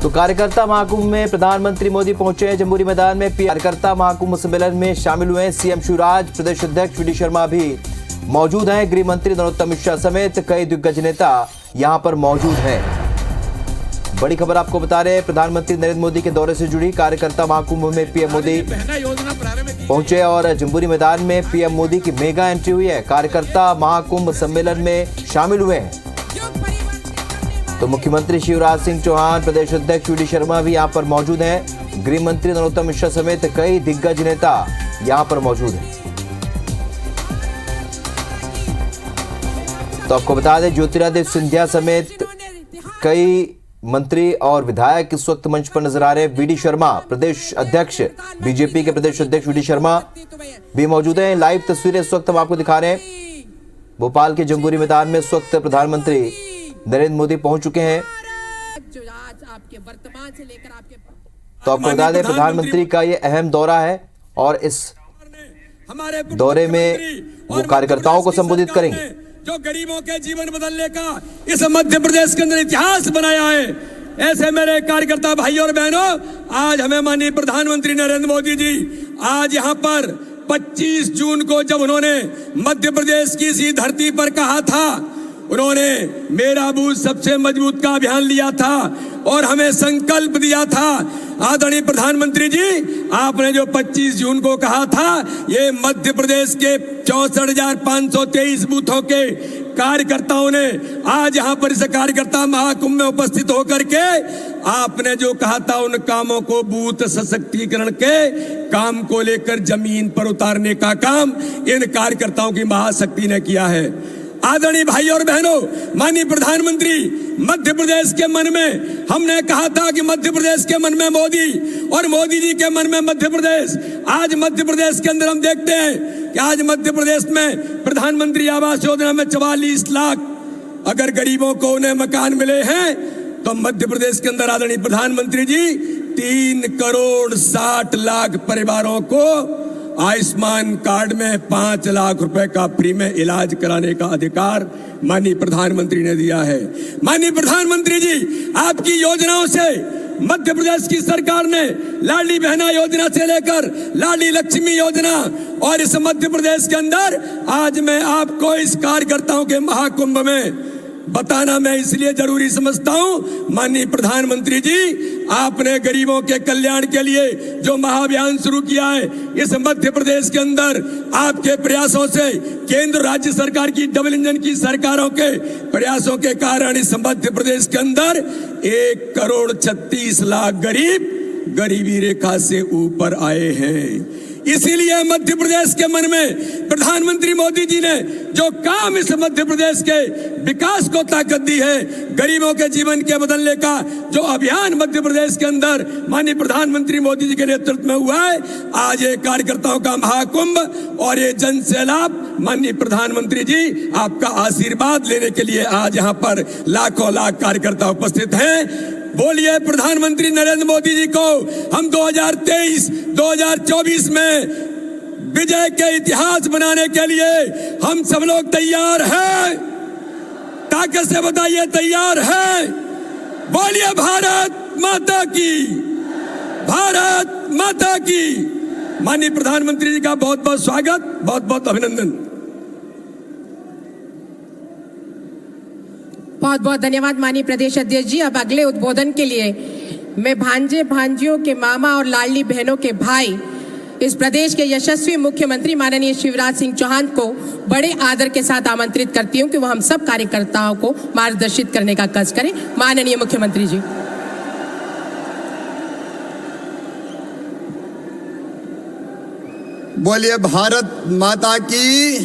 तो कार्यकर्ता महाकुंभ में प्रधानमंत्री मोदी पहुंचे हैं जम्बूरी मैदान में। कार्यकर्ता महाकुंभ सम्मेलन में शामिल हुए हैं सीएम शिवराज, प्रदेश अध्यक्ष वी डी शर्मा भी मौजूद हैं। गृह मंत्री नरोत्तम मिश्रा समेत कई दिग्गज नेता यहां पर मौजूद हैं। बड़ी खबर आपको बता रहे हैं, प्रधानमंत्री नरेंद्र मोदी के दौरे से जुड़ी। कार्यकर्ता महाकुंभ में पीएम मोदी पहुंचे और जम्बूरी मैदान में पीएम मोदी की मेगा एंट्री हुई है। कार्यकर्ता महाकुंभ सम्मेलन में शामिल हुए हैं तो मुख्यमंत्री शिवराज सिंह चौहान, प्रदेश अध्यक्ष वी डी शर्मा भी यहां पर मौजूद हैं। गृह मंत्री नरोत्तम मिश्रा समेत कई दिग्गज नेता यहां पर मौजूद हैं। तो आपको बता दें, ज्योतिरादित्य सिंधिया समेत कई मंत्री और विधायक इस वक्त मंच पर नजर आ रहे हैं। वी डी शर्मा, प्रदेश अध्यक्ष, बीजेपी के प्रदेश अध्यक्ष वी डी शर्मा भी मौजूद हैं। लाइव तस्वीरें इस वक्त हम आपको दिखा रहे हैं। भोपाल के जम्बूरी मैदान में इस वक्त प्रधानमंत्री नरेंद्र मोदी पहुंच चुके हैं। तो आपको बता दें, प्रधानमंत्री का ये अहम दौरा है और इस दौरे में वो कार्यकर्ताओं को संबोधित करेंगे। जो गरीबों के जीवन बदलने का इस मध्य प्रदेश के अंदर इतिहास बनाया है, ऐसे मेरे कार्यकर्ता भाई और बहनों, आज हमें माननीय प्रधानमंत्री नरेंद्र मोदी जी आज यहाँ पर 25 जून को जब उन्होंने मध्य प्रदेश की इसी धरती पर कहा था, उन्होंने मेरा बूथ सबसे मजबूत का अभियान लिया था और हमें संकल्प दिया था। आदरणीय प्रधानमंत्री जी, आपने जो 25 जून को कहा था, ये मध्य प्रदेश के 64,523 बूथों के कार्यकर्ताओं ने आज यहाँ पर इस कार्यकर्ता महाकुंभ में उपस्थित होकर के आपने जो कहा था, उन कामों को, बूथ सशक्तिकरण के काम को लेकर जमीन पर उतारने का काम इन कार्यकर्ताओं की महाशक्ति ने किया है। आदरणीय भाई और बहनों, माननीय प्रधानमंत्री, मध्य प्रदेश के मन में हमने कहा था कि मध्य प्रदेश के मन में मोदी और मोदी जी के मन में मध्य प्रदेश। आज मध्य प्रदेश के अंदर हम देखते हैं कि आज मध्य प्रदेश में प्रधानमंत्री आवास योजना में 44 लाख अगर गरीबों को उन्हें मकान मिले हैं, तो मध्य प्रदेश के अंदर आदरणीय प्रधानमंत्री जी 3,60,00,000 परिवारों को आयुष्मान कार्ड में 5 लाख रुपए का फ्री में इलाज कराने का अधिकार माननीय प्रधानमंत्री ने दिया है। माननीय प्रधानमंत्री जी, आपकी योजनाओं से मध्य प्रदेश की सरकार ने लाडली बहना योजना से लेकर लाडली लक्ष्मी योजना और इस मध्य प्रदेश के अंदर आज मैं आपको इस कार्यकर्ताओं के महाकुंभ में बताना मैं इसलिए जरूरी समझता हूं, माननीय प्रधानमंत्री जी, आपने गरीबों के कल्याण के लिए जो महाअभियान शुरू किया है, इस मध्य प्रदेश के अंदर आपके प्रयासों से केंद्र राज्य सरकार की डबल इंजन की सरकारों के प्रयासों के कारण इस मध्य प्रदेश के अंदर 1,36,00,000 गरीब गरीबी रेखा से ऊपर आए हैं। इसीलिए मध्य प्रदेश के मन में प्रधानमंत्री मोदी जी ने जो काम इस मध्य प्रदेश के विकास को ताकत दी है, गरीबों के जीवन के बदलने का जो अभियान मध्य प्रदेश के अंदर माननीय प्रधानमंत्री मोदी जी के नेतृत्व में हुआ है, आज ये कार्यकर्ताओं का महाकुंभ और ये जन सैलाब, माननीय प्रधानमंत्री जी, आपका आशीर्वाद लेने के लिए आज यहाँ पर लाखों लाख कार्यकर्ता उपस्थित हैं। बोलिए प्रधानमंत्री नरेंद्र मोदी जी को हम 2023-2024 में विजय के इतिहास बनाने के लिए हम सब लोग तैयार हैं। ताकत से बताइए, तैयार हैं? बोलिए भारत माता की, भारत माता की। माननीय प्रधानमंत्री जी का बहुत बहुत स्वागत, बहुत बहुत अभिनंदन। बहुत बहुत धन्यवाद माननीय प्रदेश अध्यक्ष जी। अब अगले उद्बोधन के लिए मैं भांजे भांजियों के मामा और लाडली बहनों के भाई, इस प्रदेश के यशस्वी मुख्यमंत्री माननीय शिवराज सिंह चौहान को बड़े आदर के साथ आमंत्रित करती हूं कि वो हम सब कार्यकर्ताओं को मार्गदर्शित करने का कष्ट करें। माननीय मुख्यमंत्री जी। बोलिए भारत माता की,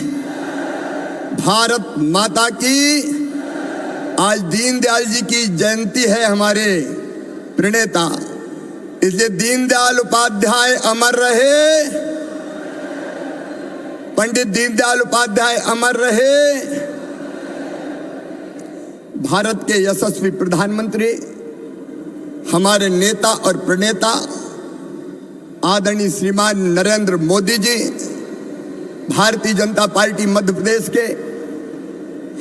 भारत माता की। आज दीनदयाल जी की जयंती है, हमारे प्रणेता, इसलिए दीनदयाल उपाध्याय अमर रहे, पंडित दीनदयाल उपाध्याय अमर रहे। भारत के यशस्वी प्रधानमंत्री, हमारे नेता और प्रणेता आदरणीय श्रीमान नरेंद्र मोदी जी, भारतीय जनता पार्टी मध्य प्रदेश के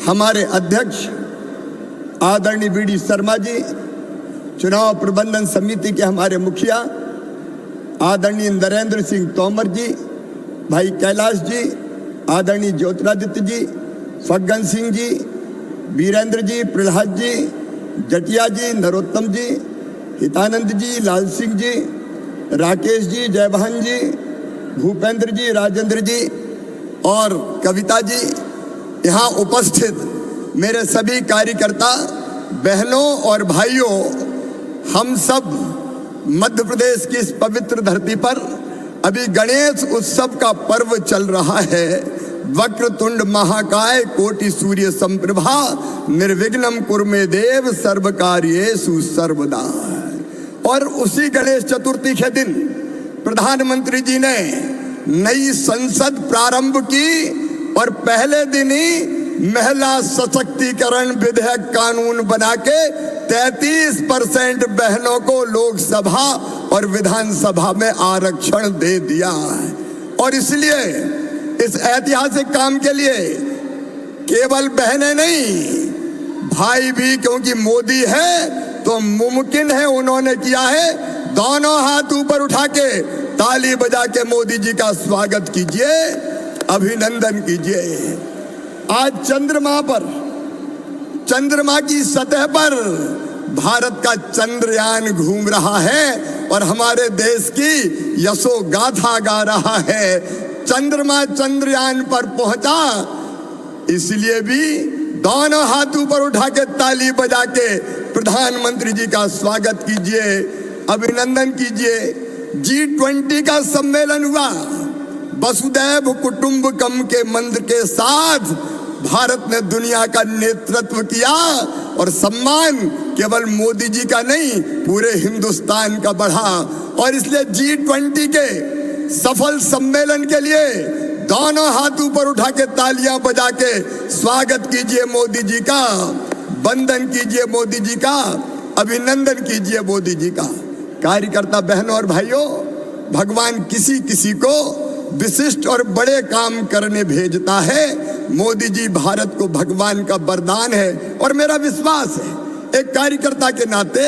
हमारे अध्यक्ष आदरणीय वी डी शर्मा जी, चुनाव प्रबंधन समिति के हमारे मुखिया आदरणीय नरेंद्र सिंह तोमर जी, भाई कैलाश जी, आदरणीय ज्योतिरादित्य जी, फग्गन सिंह जी, वीरेंद्र जी, प्रहलाद जी, जटिया जी, नरोत्तम जी, हितानंद जी, लाल सिंह जी, राकेश जी, जयभान जी, भूपेंद्र जी, राजेंद्र जी और कविता जी, यहाँ उपस्थित मेरे सभी कार्यकर्ता बहनों और भाइयों, हम सब मध्य प्रदेश की इस पवित्र धरती पर अभी गणेश उत्सव का पर्व चल रहा है। वक्रतुंड महाकाय कोटि सूर्य संप्रभा निर्विघ्नं कुरु मे देव सर्व कार्येषु सर्वदा। और उसी गणेश चतुर्थी के दिन प्रधानमंत्री जी ने नई संसद प्रारंभ की और पहले दिन ही महिला सशक्तिकरण विधेयक कानून बना के 33% बहनों को लोकसभा और विधानसभा में आरक्षण दे दिया। और इसलिए इस ऐतिहासिक काम के लिए केवल बहनें नहीं, भाई भी, क्योंकि मोदी है तो मुमकिन है, उन्होंने किया है। दोनों हाथ ऊपर उठा के ताली बजा के मोदी जी का स्वागत कीजिए, अभिनंदन कीजिए। आज चंद्रमा की सतह पर भारत का चंद्रयान घूम रहा है और हमारे देश की यशो गाथा गा रहा है। चंद्रमा चंद्रयान पर पहुंचा, इसलिए भी दोनों हाथ ऊपर उठा के ताली बजा के प्रधानमंत्री जी का स्वागत कीजिए, अभिनंदन कीजिए। G20 का सम्मेलन हुआ, वसुदैव कुटुंबकम के मंत्र के साथ भारत ने दुनिया का नेतृत्व किया और सम्मान केवल मोदी जी का नहीं, पूरे हिंदुस्तान का बढ़ा। और इसलिए G20 के सफल सम्मेलन के लिए दोनों हाथ ऊपर उठा के तालियां बजा के स्वागत कीजिए मोदी जी का, वंदन कीजिए मोदी जी का, अभिनंदन कीजिए मोदी जी का। कार्यकर्ता बहनों और भाइयों, भगवान किसी किसी को विशिष्ट और बड़े काम करने भेजता है। मोदी जी भारत को भगवान का वरदान है और मेरा विश्वास है, एक कार्यकर्ता के नाते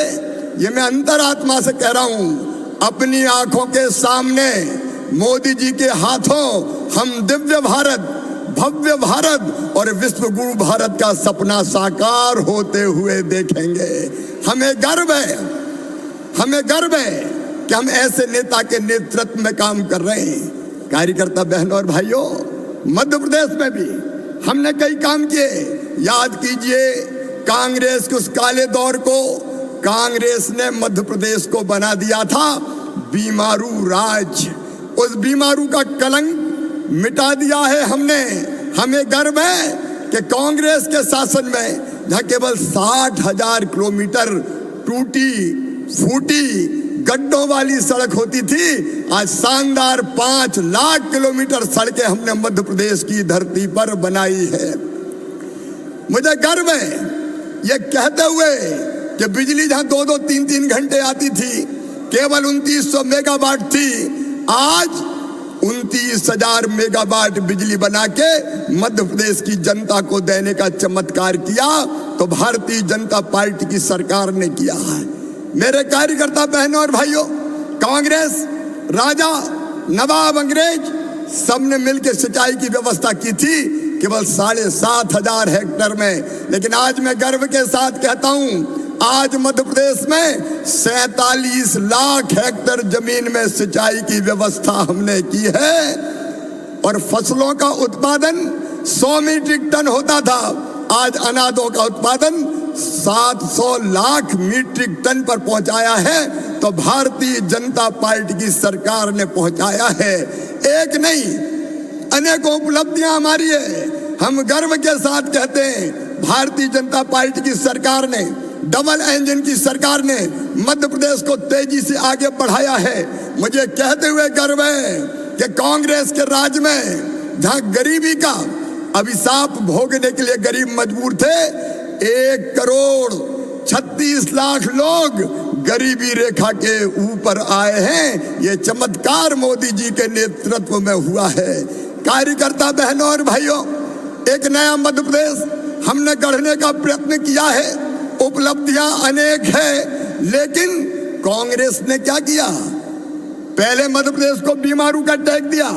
ये मैं अंतरात्मा से कह रहा हूं, अपनी आंखों के सामने मोदी जी के हाथों हम दिव्य भारत, भव्य भारत और विश्व गुरु भारत का सपना साकार होते हुए देखेंगे। हमें गर्व है कि हम ऐसे नेता के नेतृत्व में काम कर रहे हैं। कार्यकर्ता बहनों और भाइयों, मध्य प्रदेश में भी हमने कई काम किए। याद कीजिए कांग्रेस के उस काले दौर को, कांग्रेस ने मध्य प्रदेश को बना दिया था बीमारू राज्य। उस बीमारू का कलंक मिटा दिया है हमने। हमें गर्व है कि कांग्रेस के शासन में जहाँ केवल 60,000 किलोमीटर टूटी फूटी गड्ढों वाली सड़क होती थी, आज शानदार 5 लाख किलोमीटर सड़कें हमने मध्य प्रदेश की धरती पर बनाई है। मुझे गर्व है ये कहते हुए कि बिजली जहां 2-2, 3-3 घंटे आती थी, केवल 2900 मेगावाट थी, आज 29,000 मेगावाट बिजली बना के मध्य प्रदेश की जनता को देने का चमत्कार किया तो भारतीय जनता पार्टी की सरकार ने किया है। मेरे कार्यकर्ता बहनों और भाइयों, कांग्रेस, राजा, नवाब, अंग्रेज सबने मिलकर सिंचाई की व्यवस्था की थी केवल 7,500 हेक्टेयर में। लेकिन आज मैं गर्व के साथ कहता हूं, आज मध्य प्रदेश में 47 लाख हेक्टेयर जमीन में सिंचाई की व्यवस्था हमने की है और फसलों का उत्पादन 100 मीट्रिक टन होता था, आज अनाजों का उत्पादन 700 लाख मीट्रिक टन पर पहुंचाया है। तो भारतीय जनता पार्टी की सरकार ने पहुंचाया है। एक नहीं, अनेकों उपलब्धियां हमारी है। हम गर्व के साथ कहते हैं, भारतीय जनता पार्टी की सरकार ने, डबल इंजन की सरकार ने मध्य प्रदेश को तेजी से आगे बढ़ाया है। मुझे कहते हुए गर्व है कि कांग्रेस के राज में जहां गरीबी का अभिशाप भोगने के लिए गरीब मजबूर थे, 1,36,00,000 लोग गरीबी रेखा के ऊपर आए हैं। ये चमत्कार मोदी जी के नेतृत्व में हुआ है। कार्यकर्ता बहनों और भाइयों, एक नया मध्य प्रदेश हमने गढ़ने का प्रयत्न किया है। उपलब्धियां अनेक है, लेकिन कांग्रेस ने क्या किया, पहले मध्य प्रदेश को बीमारू का टैग दिया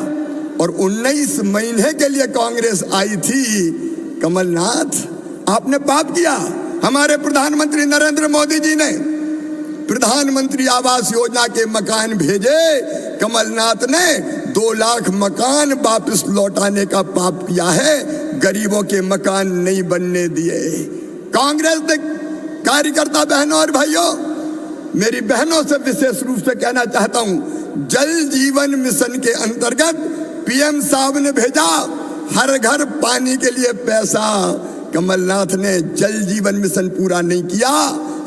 और 19 महीने के लिए कांग्रेस आई थी। कमलनाथ, आपने पाप किया। हमारे प्रधानमंत्री नरेंद्र मोदी जी ने प्रधानमंत्री आवास योजना के मकान भेजे, कमलनाथ ने 2 लाख मकान वापस लौटाने का पाप किया है, गरीबों के मकान नहीं बनने दिए। कांग्रेस ने कार्यकर्ता बहनों और भाइयों, मेरी बहनों से विशेष रूप से कहना चाहता हूं, जल जीवन मिशन के अंतर्गत पीएम साहब ने भेजा हर घर पानी के लिए पैसा। कमलनाथ ने जल जीवन मिशन पूरा नहीं किया,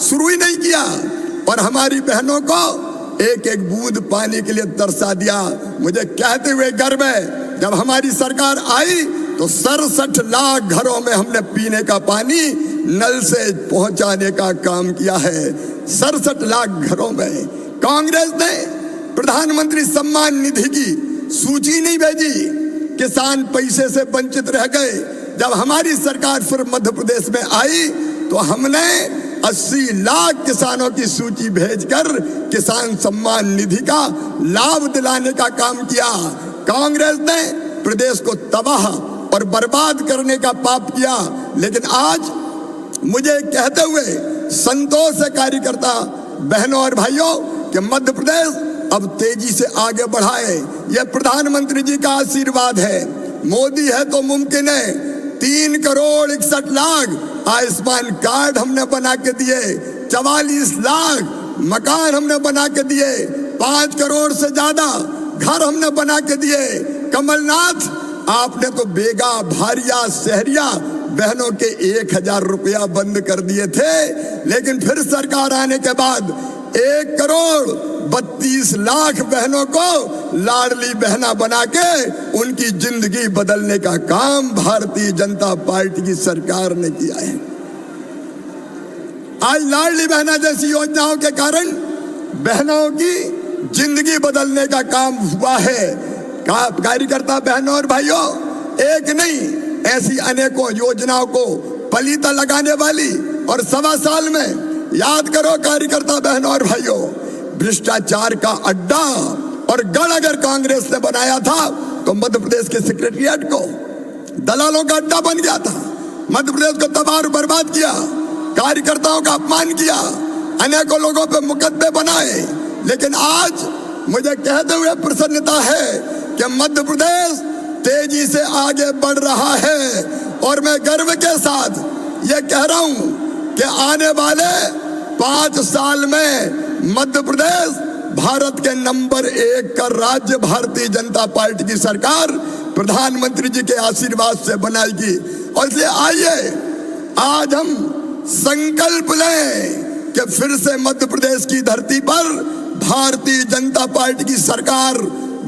शुरू ही नहीं किया और हमारी बहनों को एक एक बूंद पानी के लिए तरसा दिया। मुझे कहते हुए गर्व है, जब हमारी सरकार आई तो 67 लाख घरों में हमने पीने का पानी नल से पहुंचाने का काम किया है। 67 लाख घरों में। कांग्रेस ने प्रधानमंत्री सम्मान निधि की सूची नहीं भेजी, किसान पैसे से वंचित रह गए। जब हमारी सरकार फिर मध्य प्रदेश में आई तो हमने 80 लाख किसानों की सूची भेजकर किसान सम्मान निधि का लाभ दिलाने का काम किया। कांग्रेस ने प्रदेश को तबाह और बर्बाद करने का पाप किया। लेकिन आज मुझे कहते हुए संतोष है कार्यकर्ता बहनों और भाइयों कि मध्य प्रदेश अब तेजी से आगे बढ़ाए, यह प्रधानमंत्री जी का आशीर्वाद है। मोदी है तो मुमकिन है। 3 करोड़ 61 लाख आयुष्मान कार्ड हमने बना के दिए, 44 लाख मकान हमने बना के दिए, 5 करोड़ से ज्यादा घर हमने बना के दिए। कमलनाथ, आपने तो बेगा भारिया शहरिया बहनों के 1000 रुपया बंद कर दिए थे, लेकिन फिर सरकार आने के बाद 1 करोड़ 32 लाख बहनों को लाडली बहना बना के उनकी जिंदगी बदलने का काम भारतीय जनता पार्टी की सरकार ने किया है। आज लाडली बहना जैसी योजनाओं के कारण बहनों की जिंदगी बदलने का काम हुआ है। कार्यकर्ता बहनों और भाइयों, एक नहीं ऐसी अनेकों योजनाओं को पलीता लगाने वाली और 1.25 साल में, याद करो कार्यकर्ता बहनों और भाइयों, भ्रष्टाचार का अड्डा और गढ़ अगर कांग्रेस ने बनाया था तो मध्य प्रदेश के सेक्रेटरिएट को दलालों का अड्डा बन गया था। मध्य प्रदेश को तबाह और बर्बाद किया, कार्यकर्ताओं का अपमान किया, अनेकों लोगों पे मुकदमे बनाए। लेकिन आज मुझे कहते हुए प्रसन्नता है कि मध्य प्रदेश तेजी से आगे बढ़ रहा है और मैं गर्व के साथ ये कह रहा हूं कि आने वाले 5 साल में मध्य प्रदेश भारत के नंबर 1 का राज्य भारतीय जनता पार्टी की सरकार प्रधानमंत्री जी के आशीर्वाद से बनाएगी। और इसलिए आइए आज हम संकल्प लें कि फिर से मध्य प्रदेश की धरती पर भारतीय जनता पार्टी की सरकार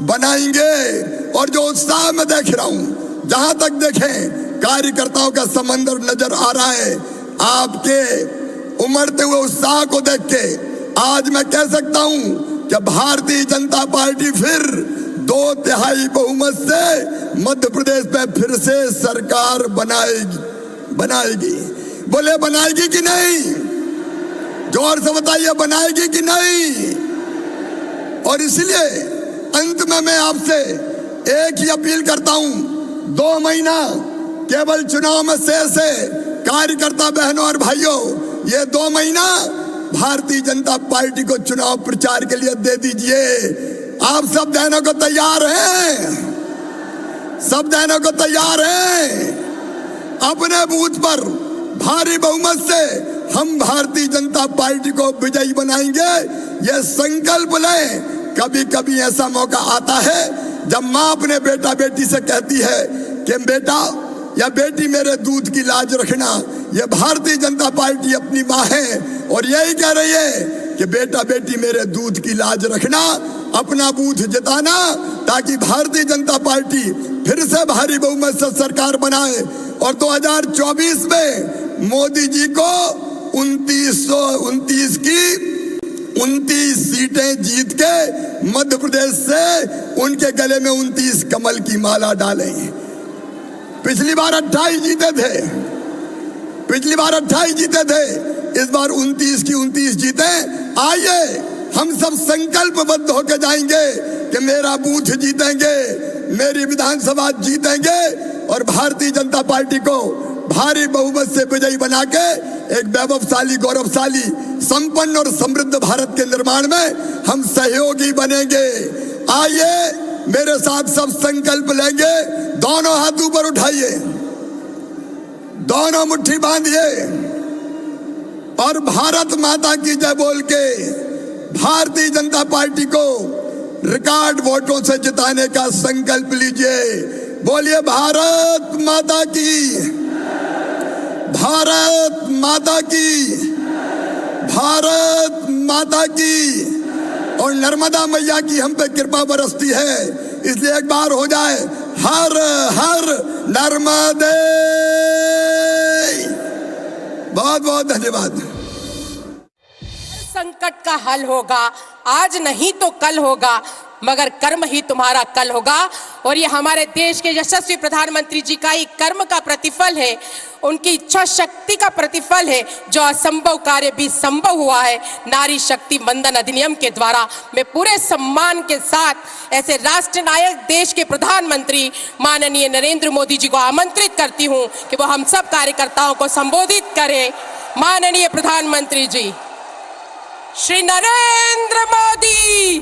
बनाएंगे। और जो उत्साह मैं देख रहा हूं, जहां तक देखें कार्यकर्ताओं का समंदर नजर आ रहा है, आपके उमड़ते हुए उत्साह को देख के आज मैं कह सकता हूं कि भारतीय जनता पार्टी फिर 2/3 बहुमत से मध्य प्रदेश में फिर से सरकार बनाएगी। बोले बनाएगी कि नहीं? जोर से बताइए, बनाएगी कि नहीं? और इसलिए अंत में मैं आपसे एक ही अपील करता हूं, 2 महीना केवल चुनाव में शेष है। कार्यकर्ता बहनों और भाइयों, ये 2 महीना भारतीय जनता पार्टी को चुनाव प्रचार के लिए दे दीजिए। आप सब देने को तैयार हैं? सब देने को तैयार हैं? अपने बूथ पर भारी बहुमत से हम भारतीय जनता पार्टी को विजयी बनाएंगे, ये संकल्प लें। कभी कभी ऐसा मौका आता है जब माँ अपने बेटा बेटी से कहती है कि बेटा या बेटी मेरे दूध की लाज रखना। ये भारतीय जनता पार्टी अपनी माँ है और यही कह रही है कि बेटा बेटी मेरे दूध की लाज रखना, अपना बूथ जिताना, ताकि भारतीय जनता पार्टी फिर से भारी बहुमत से सरकार बनाए और 2024 में मोदी जी को 2929 की 29 सीटें जीत के मध्य प्रदेश से उनके गले में 29 कमल की माला डालें। पिछली बार 28 जीते थे, पिछली बार 28 जीते थे, इस बार 29 की 29 जीते। आइए हम सब संकल्पबद्ध होकर जाएंगे कि मेरा बूथ जीतेंगे, मेरी विधानसभा जीतेंगे और भारतीय जनता पार्टी को भारी बहुमत से विजयी बना के एक वैभवशाली, गौरवशाली, संपन्न और समृद्ध भारत के निर्माण में हम सहयोगी बनेंगे। आइए मेरे साथ सब संकल्प लेंगे। दोनों हाथ ऊपर उठाइए, दोनों मुट्ठी बांधिए और भारत माता की जय बोल के भारतीय जनता पार्टी को रिकॉर्ड वोटों से जिताने का संकल्प लीजिए। बोलिए भारत माता की, भारत माता की, भारत माता की। और नर्मदा मैया की हम पे कृपा बरसती है, इसलिए एक बार हो जाए हर हर नर्मदे। बहुत बहुत धन्यवाद। संकट का हल होगा, आज नहीं तो कल होगा, मगर कर्म ही तुम्हारा कल होगा। और ये हमारे देश के यशस्वी प्रधानमंत्री जी का ही कर्म का प्रतिफल है, उनकी इच्छा शक्ति का प्रतिफल है, जो असंभव कार्य भी संभव हुआ है नारी शक्ति वंदन अधिनियम के द्वारा। मैं पूरे सम्मान के साथ ऐसे राष्ट्र नायक देश के प्रधानमंत्री माननीय नरेंद्र मोदी जी को आमंत्रित करती हूं कि वो हम सब कार्यकर्ताओं को संबोधित करें। माननीय प्रधानमंत्री जी श्री नरेंद्र मोदी।